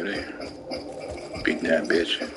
over there. Beating that bitch.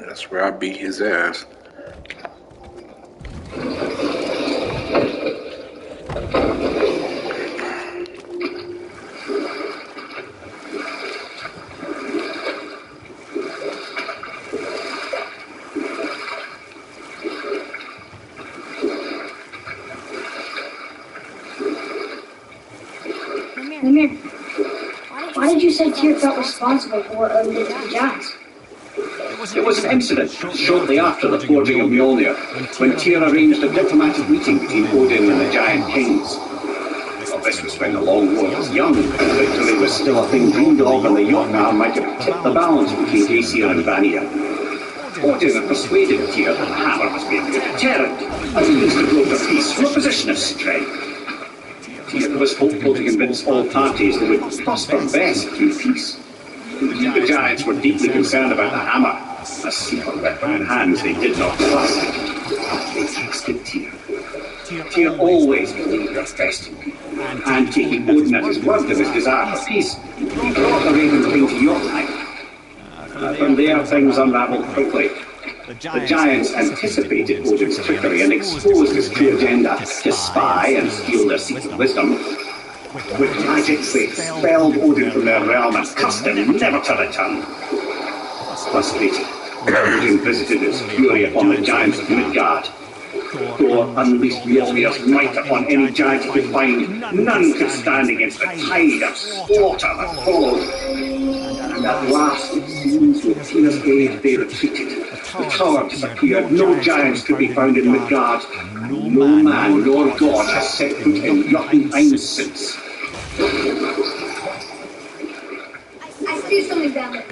That's where I beat his ass. Mimir, why did you say Tyr felt responsible for what Odin did to the giants? It was an incident shortly after the forging of Mjolnir, when Tyr arranged a diplomatic meeting between Odin and the giant kings. Well, this was when the Long War was young, and victory was still a thing dreamed of, and the Jotnar might have tipped the balance between Aesir and Vanir. Odin had persuaded Tyr that the hammer was being a deterrent, as a means to broker peace from a position of strength. Tyr was hopeful to convince all parties they would prosper best through peace. The giants were deeply concerned about the hammer, a secret weapon in hands they did not trust. They trusted Tyr. Tyr always believed what's best in people, and taking Odin at his word of his desire for peace, he brought the Raven King to Jotunheim. From there, things unravelled quickly. The giants anticipated Odin's trickery and exposed his true agenda to spy and steal their secret wisdom. With magic, they expelled Odin from their realm and cursed him never to return. Frustrated, Odin visited his fury upon the giants of Midgard. Thor unleashed Mjolnir's might upon any giant he could find. None could stand against the tide of slaughter that followed. And at last, it seems, with Tyr's aid, they retreated. The tower disappeared. No giants could be found in Midgard. And no man nor god has set foot in Jotunheim since. I see something down there.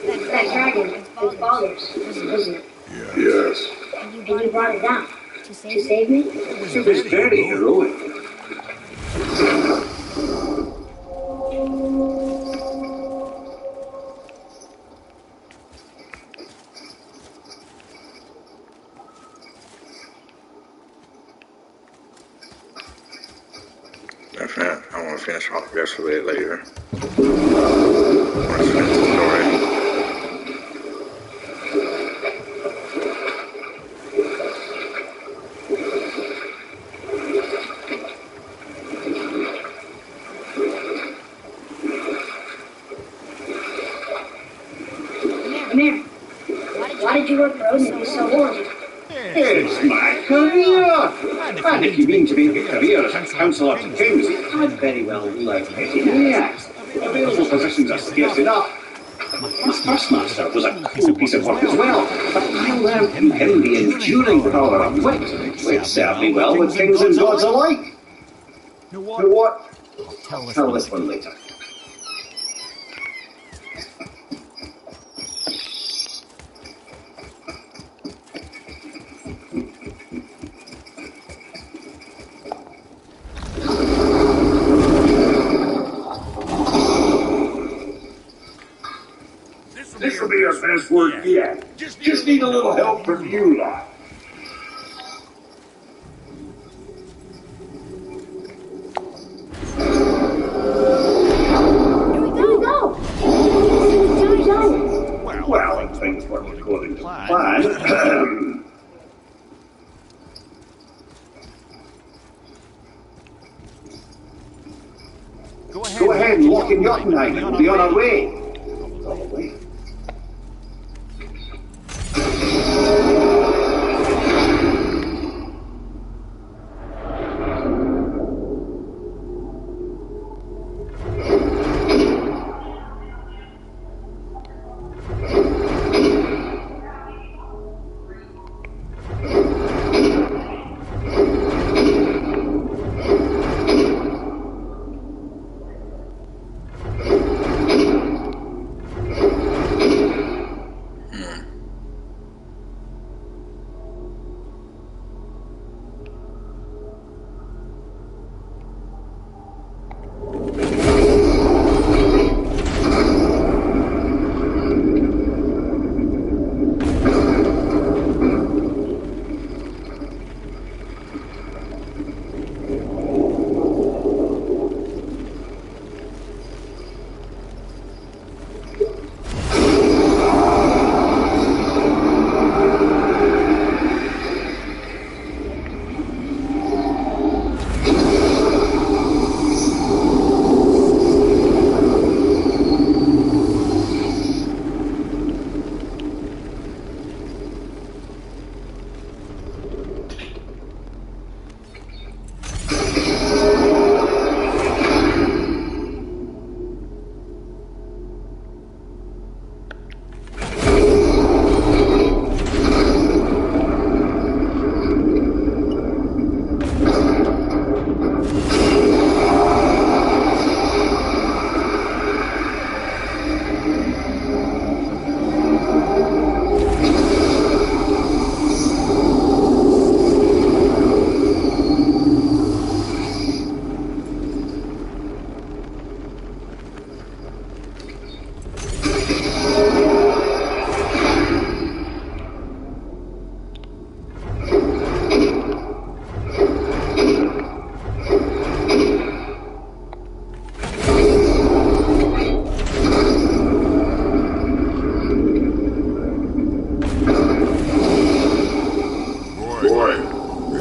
That dragon, his father's, isn't it? Yes. And you brought it down to save me? It was very heroic. I want to finish off yesterday later. I want to finish the story. Amir, why did you work for Odin if he's so horrible? It's my career! And if you mean to be a career as a councillor to kings, I'd very well like it. Yes, available positions are scarce enough. My first master was a cool piece of work as well, but I learned from him the enduring power of wit, which served me well with kings and gods alike. You know what? I'll tell this one later. This will be our best work yet. Just need a little help from you lot. Here we go! Well, if things work according to plan. Go ahead and lock in Jotunheim and we'll be on our way. Probably.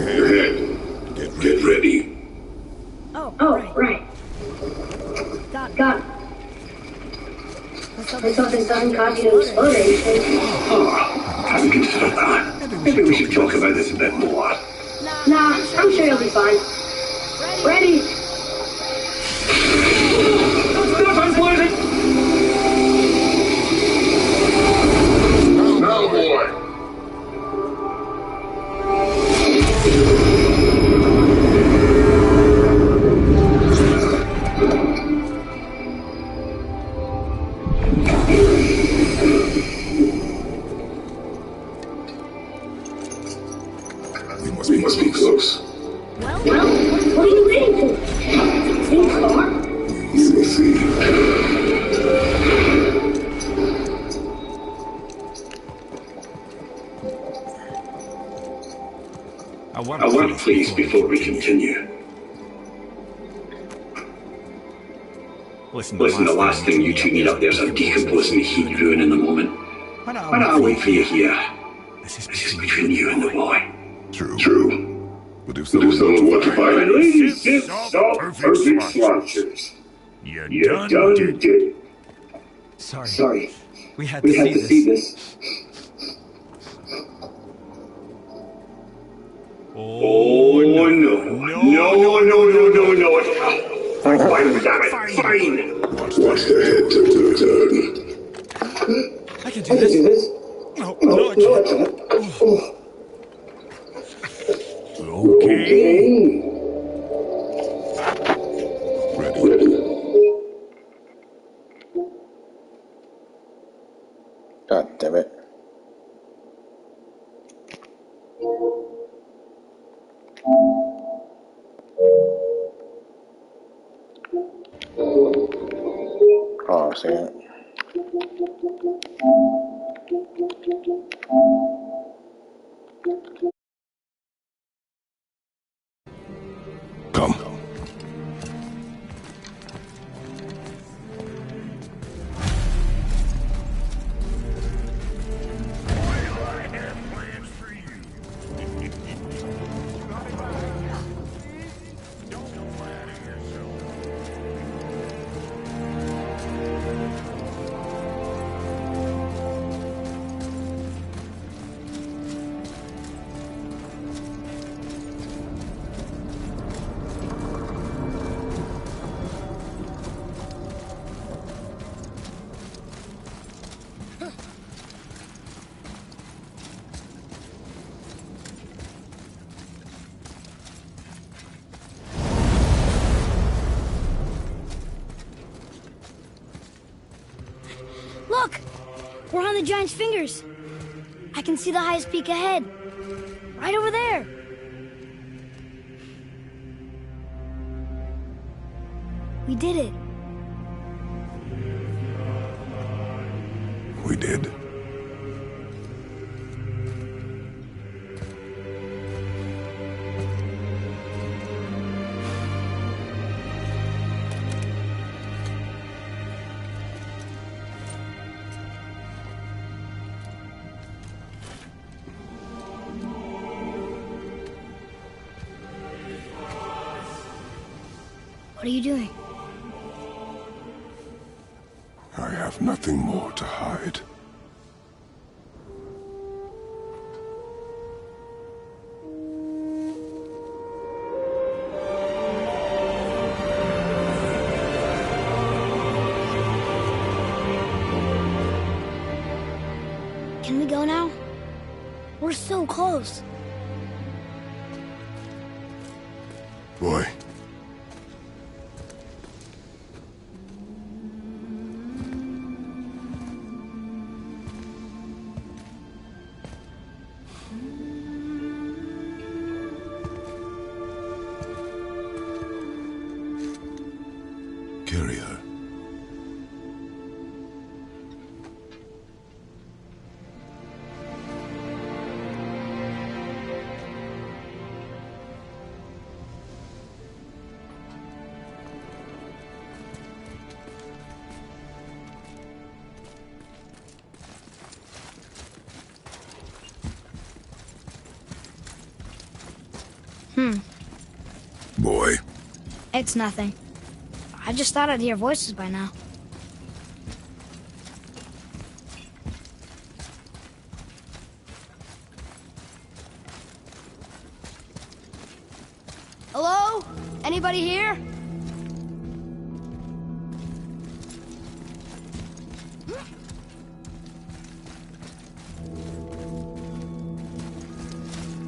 Ahead. Get ready. Oh, right. Got it. Let's hope this doesn't cause you to explode or anything. Oh, hadn't considered that. Maybe we should talk about this a bit more. Nah, I'm sure you'll be fine. Ready? Now, boy. We must be close. Well, what are you waiting for? Think far? You will see. A word, please, before we continue. Listen, the last thing you two need up there is a decomposing heat ruining the moment. Why don't I wait for you here? This is between you and the boy. True. But if someone wants to buy it, ladies, stop perfect slouchers. You're done did. Sorry. We had to see this. Oh, no. Fine, damn it. Fine. Watch their head to turn. I can do this. No, I can't. Okay. Ready. God damn it. Oh, see it. Come. Look! We're on the giant's fingers. I can see the highest peak ahead. Right over there. We did it. We did. What are you doing? I have nothing more to hide. Can we go now? We're so close. Boy. Carry her. Boy. It's nothing. I just thought I'd hear voices by now. Hello? Anybody here?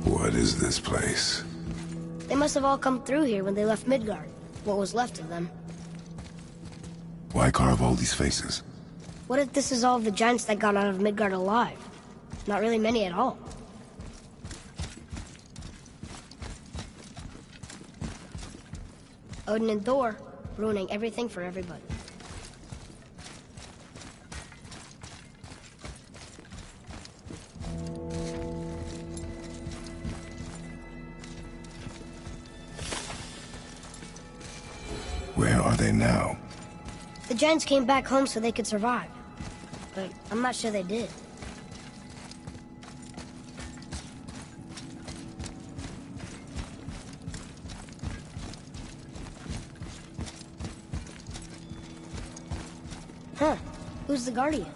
What is this place? They must have all come through here when they left Midgard. What was left of them. Why carve all these faces? What if this is all of the giants that got out of Midgard alive? Not really many at all. Odin and Thor, ruining everything for everybody. Where are they now? The giants came back home so they could survive. But I'm not sure they did. Huh. Who's the Guardian?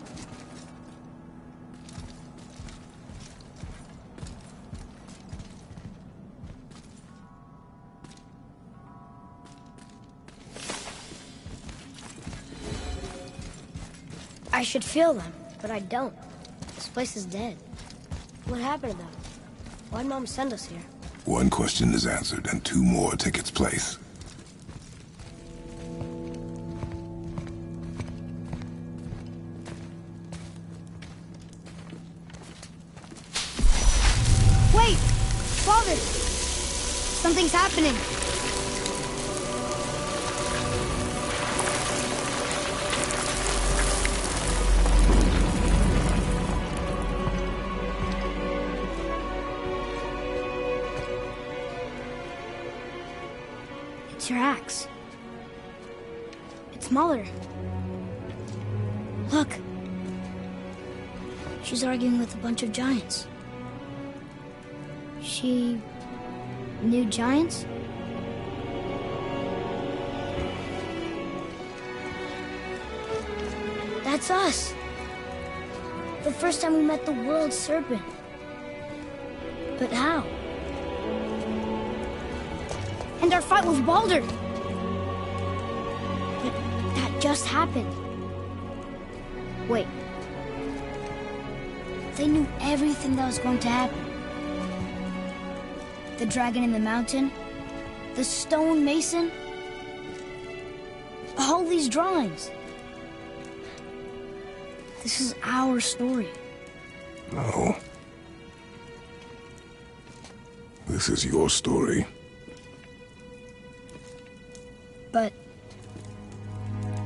I should feel them, but I don't. This place is dead. What happened to them? Why'd Mom send us here? One question is answered, and two more take its place. Wait! Father! Something's happening! It's your axe. It's Muller. Look. She's arguing with a bunch of giants. She knew giants? That's us. The first time we met the world serpent. But how? And our fight with Baldur. But that just happened. Wait. They knew everything that was going to happen. The dragon in the mountain, the stone mason, all these drawings. This is our story. No. This is your story. But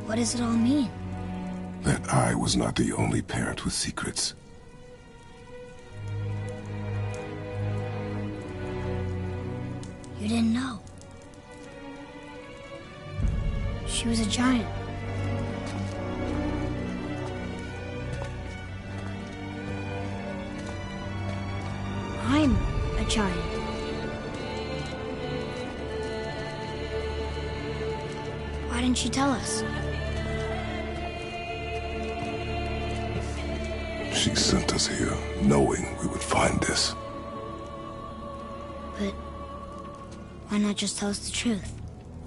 what does it all mean? That I was not the only parent with secrets. You didn't know. She was a giant. I'm a giant. Why didn't she tell us? She sent us here, knowing we would find this. But why not just tell us the truth?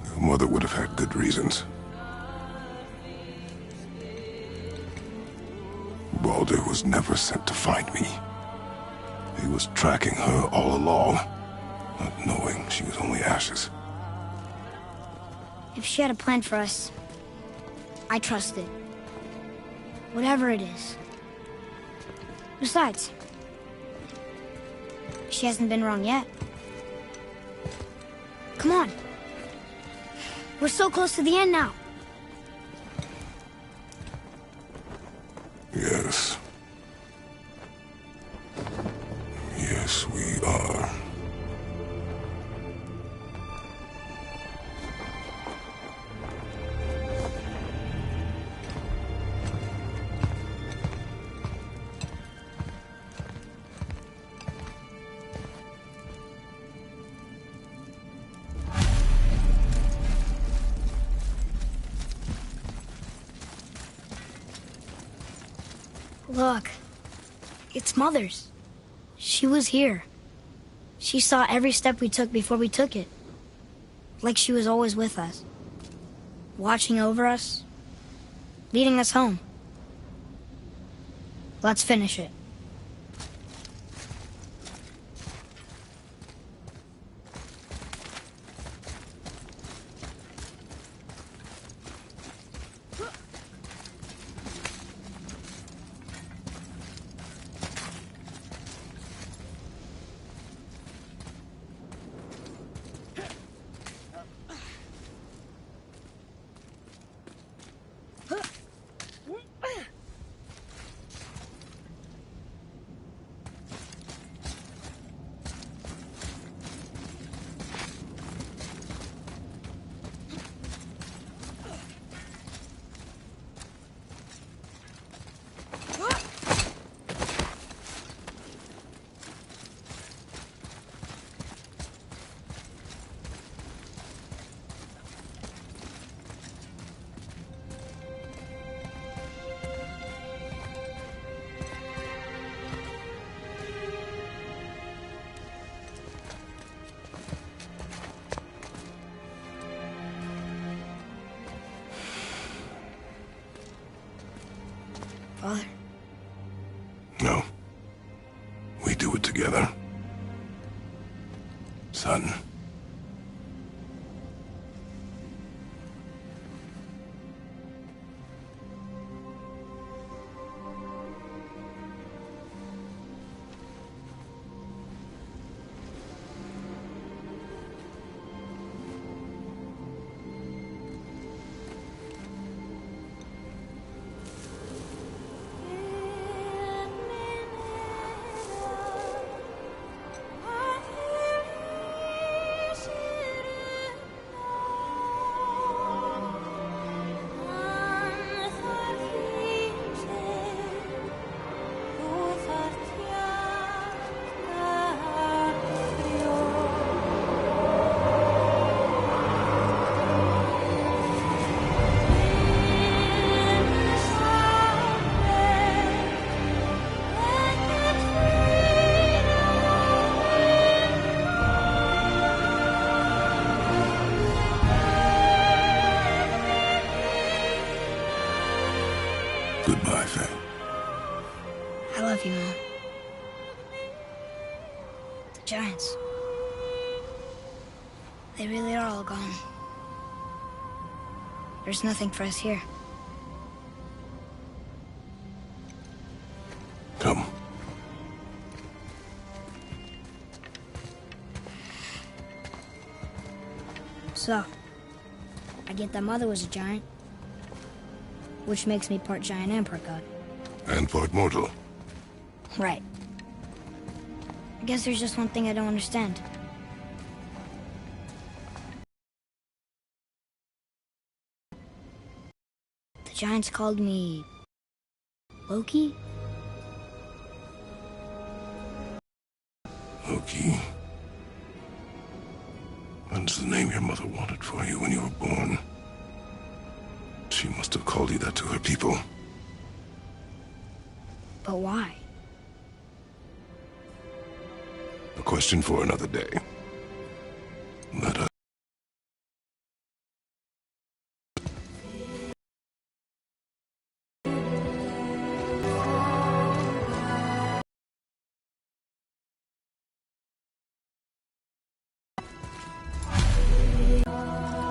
Your mother would have had good reasons. Baldur was never sent to find me. He was tracking her all along, not knowing she was only ashes. If she had a plan for us, I trust it. Whatever it is. Besides, she hasn't been wrong yet. Come on. We're so close to the end now. Yes. Yes, we are. Look, it's Mother's. She was here. She saw every step we took before we took it. Like she was always with us. Watching over us. Leading us home. Let's finish it. Father? No. We do it together. Son. Goodbye, Faye. I love you, Mom. The Giants. They really are all gone. There's nothing for us here. Come. So, I get that Mother was a giant, which makes me part giant and part god. And part mortal. Right. I guess there's just one thing I don't understand. The Giants called me... Loki? Loki. That's the name your mother wanted for you when you were born. She must have called you that to her people. But why? A question for another day. Let us...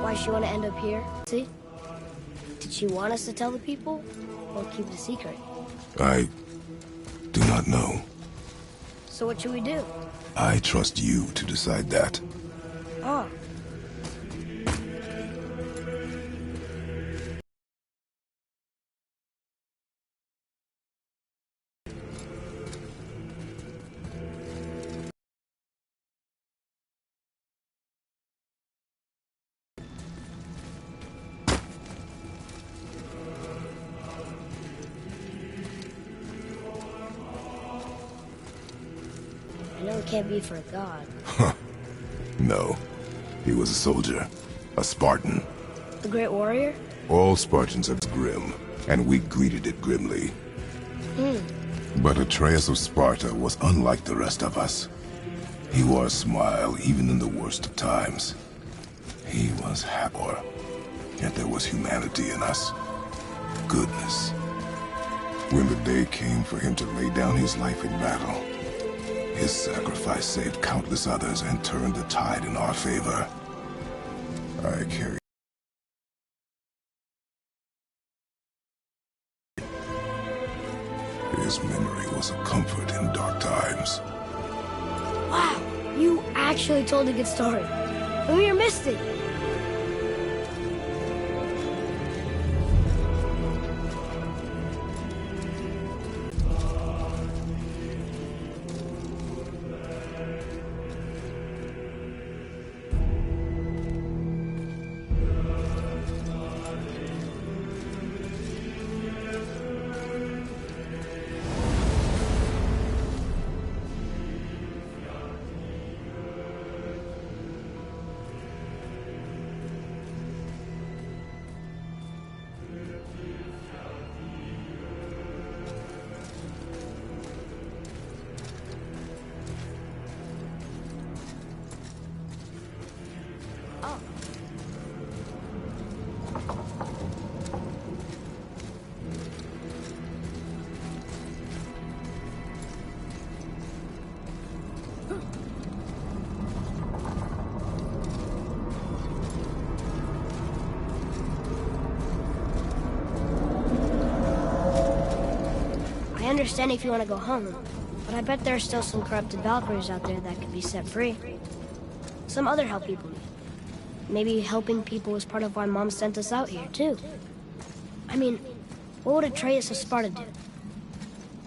Why she want to end up here? See? Did she want us to tell the people, or keep it a secret? I do not know. So what should we do? I trust you to decide that. Oh. I know it can't be for a god. No. He was a soldier. A Spartan. The Great Warrior? All Spartans are grim, and we greeted it grimly. But Atreus of Sparta was unlike the rest of us. He wore a smile even in the worst of times. He was happy, yet there was humanity in us. Goodness. When the day came for him to lay down his life in battle, his sacrifice saved countless others and turned the tide in our favor. I carry his memory was a comfort in dark times. Wow, you actually told a good story. Lemire missed it. I understand if you want to go home, but I bet there are still some corrupted Valkyries out there that could be set free. Some other help people need. Maybe helping people was part of why Mom sent us out here, too. I mean, what would Atreus of Sparta do?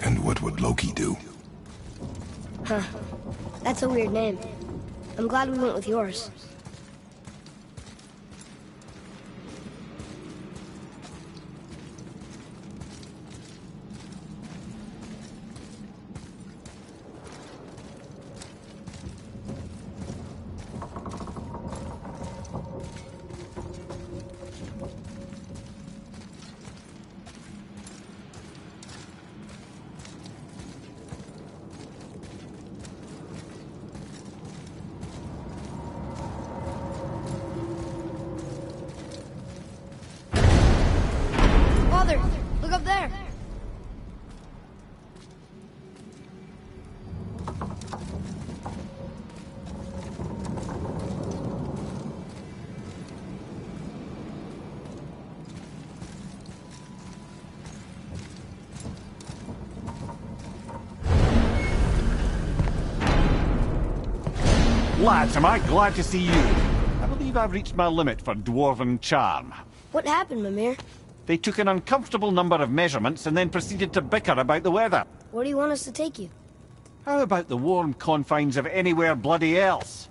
And what would Loki do? Huh. That's a weird name. I'm glad we went with yours. Father, look up there. Lads, am I glad to see you. I believe I've reached my limit for dwarven charm. What happened, Mimir? They took an uncomfortable number of measurements and then proceeded to bicker about the weather. Where do you want us to take you? How about the warm confines of anywhere bloody else?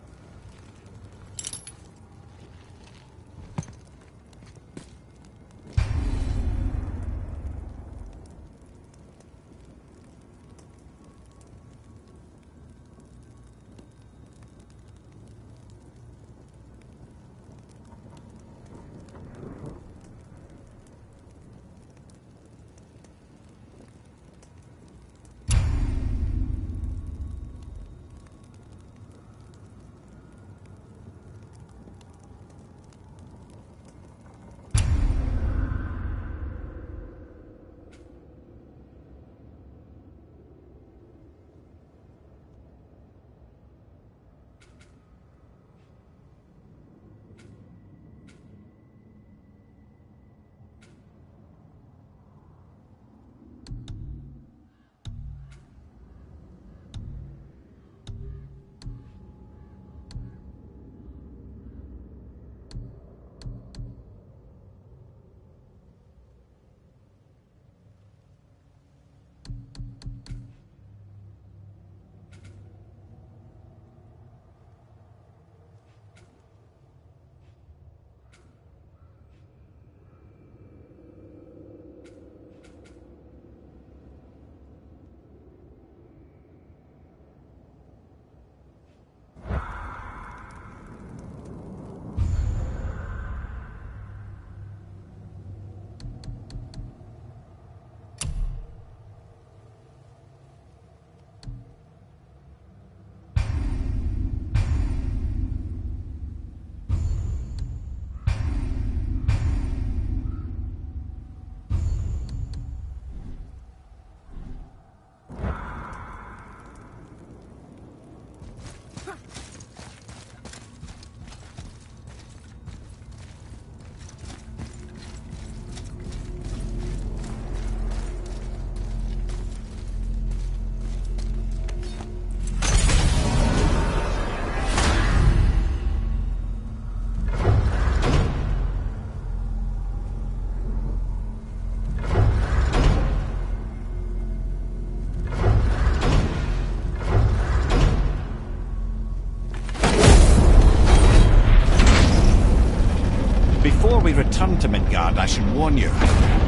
we return to Midgard, I should warn you.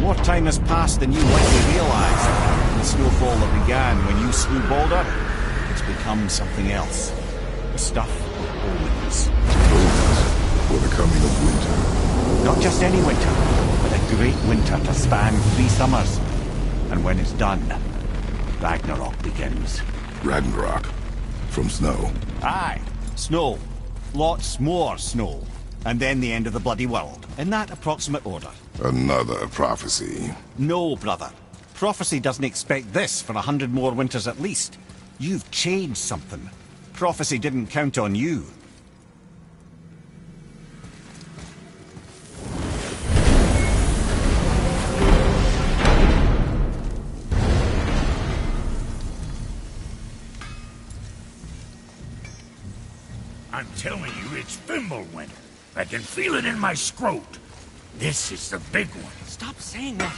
More time has passed than you likely realise. The snowfall that began when you slew Baldur, it's become something else. The stuff of omens. Omens for the coming of winter. Not just any winter, but a great winter to span 3 summers. And when it's done, Ragnarok begins. Ragnarok. From snow. Aye, snow. Lots more snow. And then the end of the bloody world. In that approximate order. Another prophecy. No, brother. Prophecy doesn't expect this for 100 more winters at least. You've changed something. Prophecy didn't count on you. I'm telling you, it's Fimbulwinter. I can feel it in my scrot. This is the big one. Stop saying that.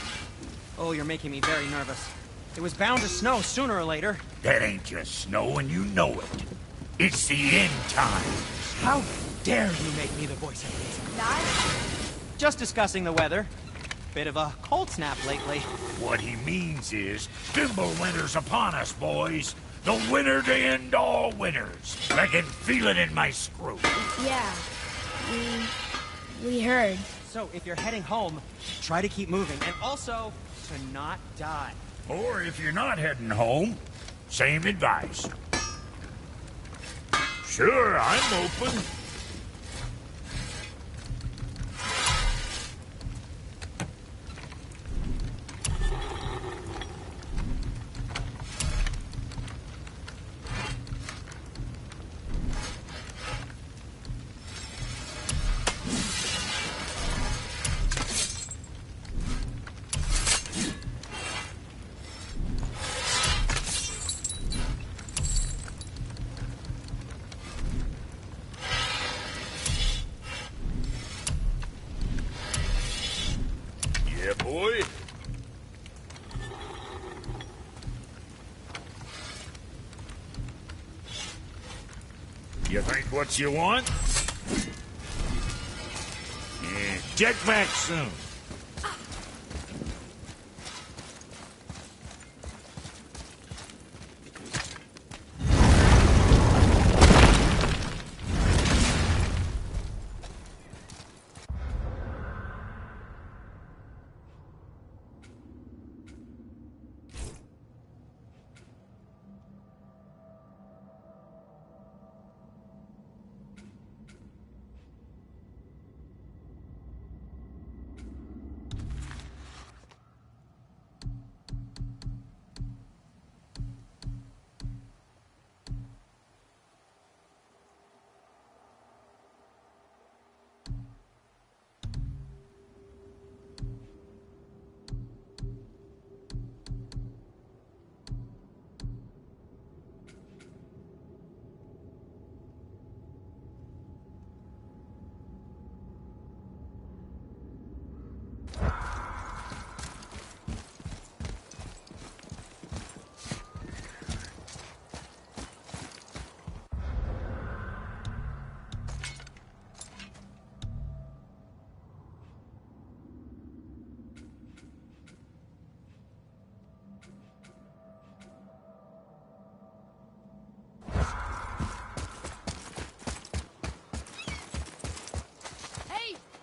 Oh, you're making me very nervous. It was bound to snow sooner or later. That ain't just snow, and you know it. It's the end time. How dare you make me the voice of reason? Just discussing the weather. Bit of a cold snap lately. What he means is, Fimbulwinter's upon us, boys. The winter to end all winters. I can feel it in my scrot. Yeah, we heard. So, if you're heading home, try to keep moving, and also to not die. Or if you're not heading home, same advice. Sure, I'm open. Yeah, boy. You think what you want? Yeah, check back soon.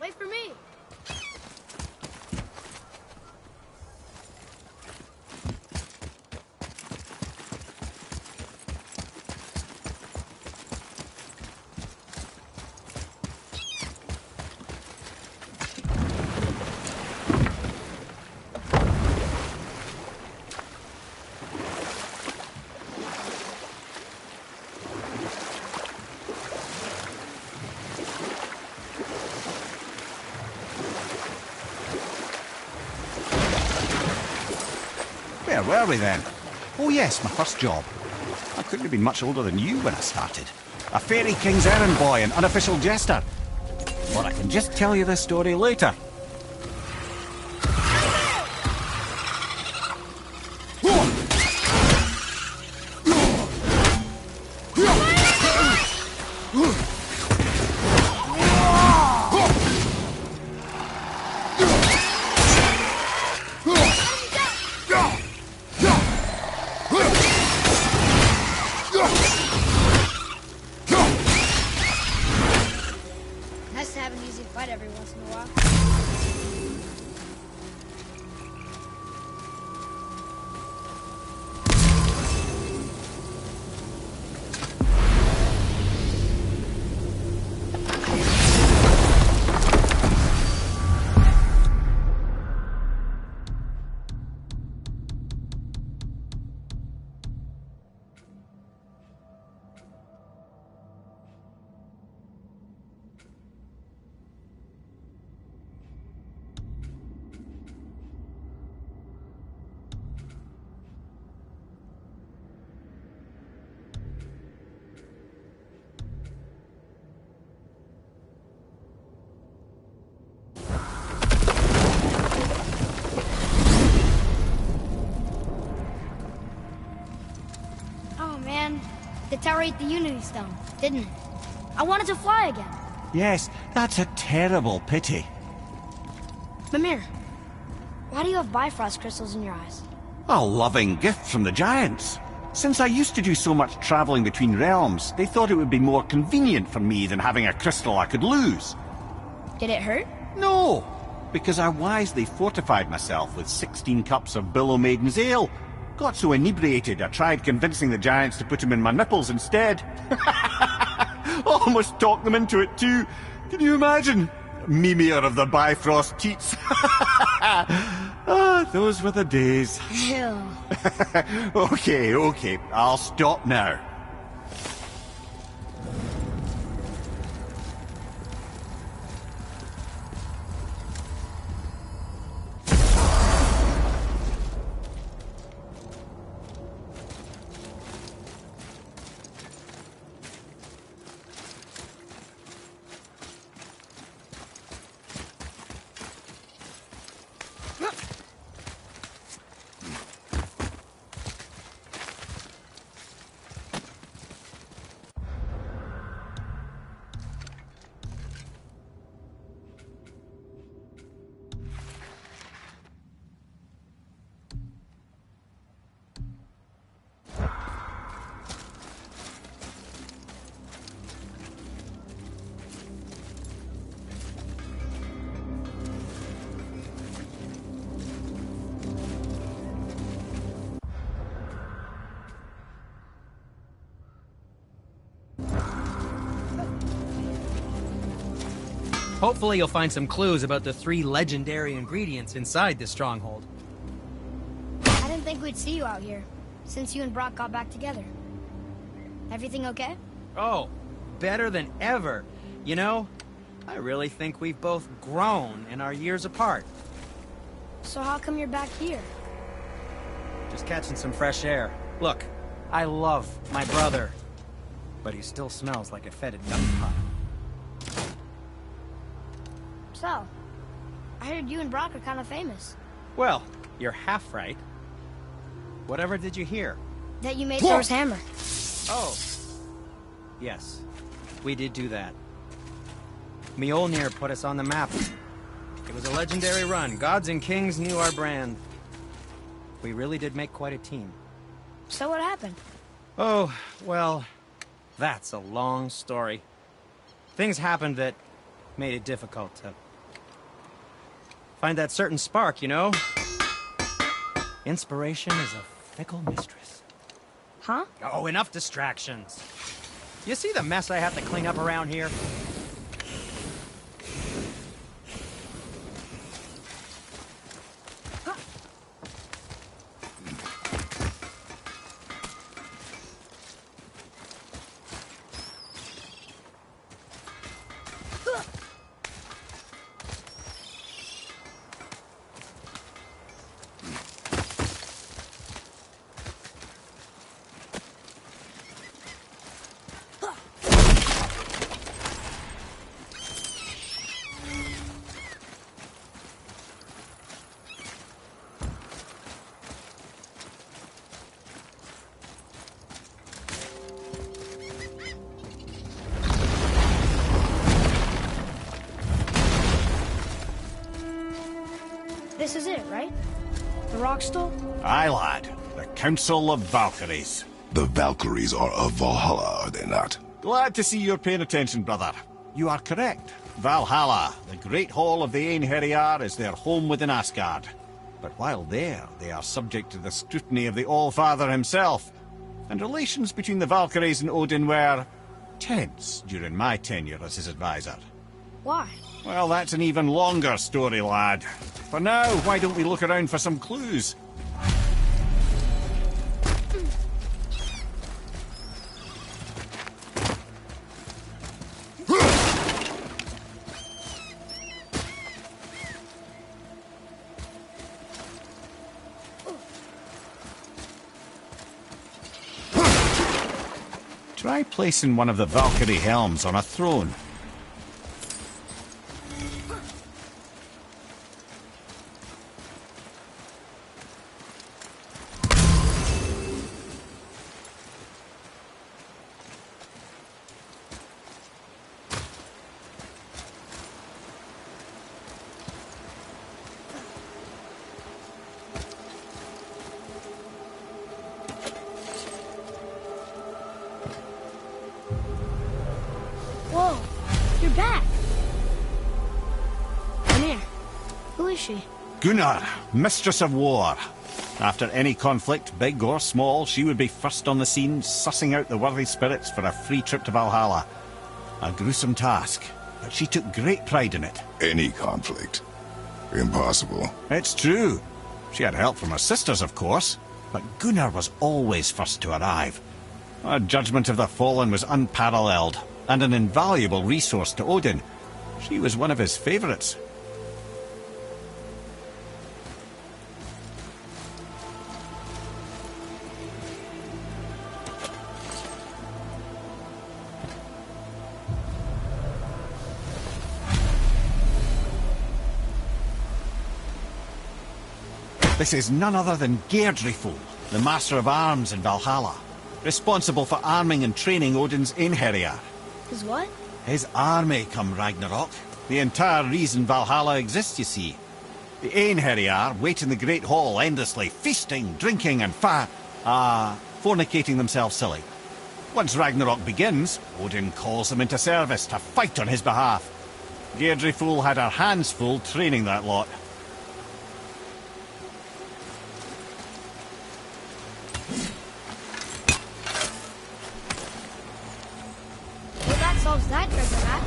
Wait for me. Where were we then? Oh yes, my first job. I couldn't have been much older than you when I started. A fairy king's errand boy and unofficial jester. But I can just tell you this story later. have an easy fight every once in a while. Oh man, the tower ate the Unity Stone, didn't it? I wanted to fly again. Yes, that's a terrible pity. Mimir, why do you have Bifrost crystals in your eyes? A loving gift from the Giants. Since I used to do so much traveling between realms, they thought it would be more convenient for me than having a crystal I could lose. Did it hurt? No, because I wisely fortified myself with 16 cups of Billow Maiden's Ale. Got so inebriated, I tried convincing the Giants to put them in my nipples instead. Almost talked them into it too. Can you imagine? Mimir of the Bifrost teats. Ah, those were the days. Ew. Okay, I'll stop now. Hopefully you'll find some clues about the 3 legendary ingredients inside this stronghold. I didn't think we'd see you out here, since you and Brock got back together. Everything okay? Oh, better than ever. You know, I really think we've both grown in our years apart. So how come you're back here? Just catching some fresh air. Look, I love my brother, but he still smells like a fetid duck pot. So, I heard you and Brock are kind of famous. Well, you're half right. Whatever did you hear? That you made Thor's hammer. Oh. Yes, we did do that. Mjolnir put us on the map. It was a legendary run. Gods and kings knew our brand. We really did make quite a team. So what happened? Oh, well, that's a long story. Things happened that made it difficult to find that certain spark, you know? Inspiration is a fickle mistress. Huh? Oh, enough distractions. You see the mess I have to clean up around here? This is it, right? The Rockstall? Aye, lad. The Council of Valkyries. The Valkyries are of Valhalla, are they not? Glad to see you're paying attention, brother. You are correct. Valhalla, the great hall of the Einherjar, is their home within Asgard. But while there, they are subject to the scrutiny of the All-Father himself, and relations between the Valkyries and Odin were tense during my tenure as his advisor. Why? Well, that's an even longer story, lad. For now, why don't we look around for some clues? Try placing one of the Valkyrie helms on a throne. Whoa, you're back. Mimir, who is she? Gunnar, Mistress of War. After any conflict, big or small, she would be first on the scene, sussing out the worthy spirits for a free trip to Valhalla. A gruesome task, but she took great pride in it. Any conflict. Impossible. It's true. She had help from her sisters, of course, but Gunnar was always first to arrive. Her judgment of the fallen was unparalleled, and an invaluable resource to Odin. She was one of his favourites. This is none other than Geirdriful, the Master of Arms in Valhalla, responsible for arming and training Odin's Einherjar. His what? His army come Ragnarok. The entire reason Valhalla exists, you see. The Einherjar wait in the Great Hall endlessly, feasting, drinking, and fornicating themselves silly. Once Ragnarok begins, Odin calls them into service to fight on his behalf. Geirdriful had her hands full training that lot. Well, that solves that treasure map.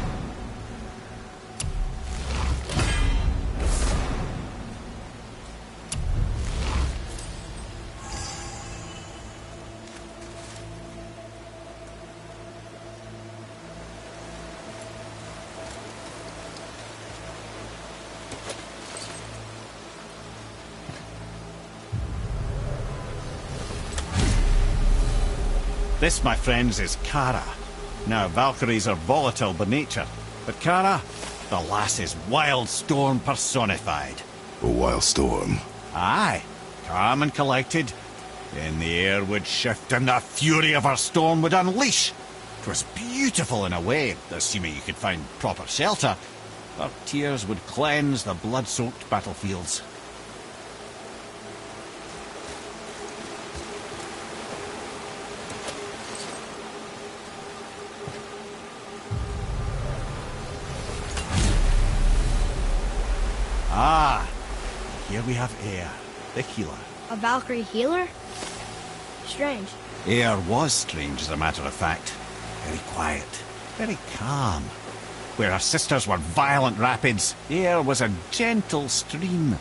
This, my friends, is Kara. Now, Valkyries are volatile by nature, but Kara, the lass is wild storm personified. A wild storm. Aye, calm and collected. Then the air would shift and the fury of her storm would unleash. 'Twas beautiful in a way, assuming you could find proper shelter. Her tears would cleanse the blood-soaked battlefields. Ah, here we have Eir, the healer. A Valkyrie healer? Strange. Eir was strange, as a matter of fact. Very quiet, very calm. Where her sisters were violent rapids, Eir was a gentle stream.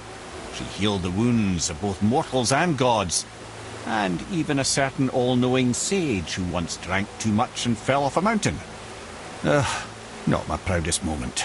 She healed the wounds of both mortals and gods, and even a certain all-knowing sage who once drank too much and fell off a mountain. Ugh, not my proudest moment.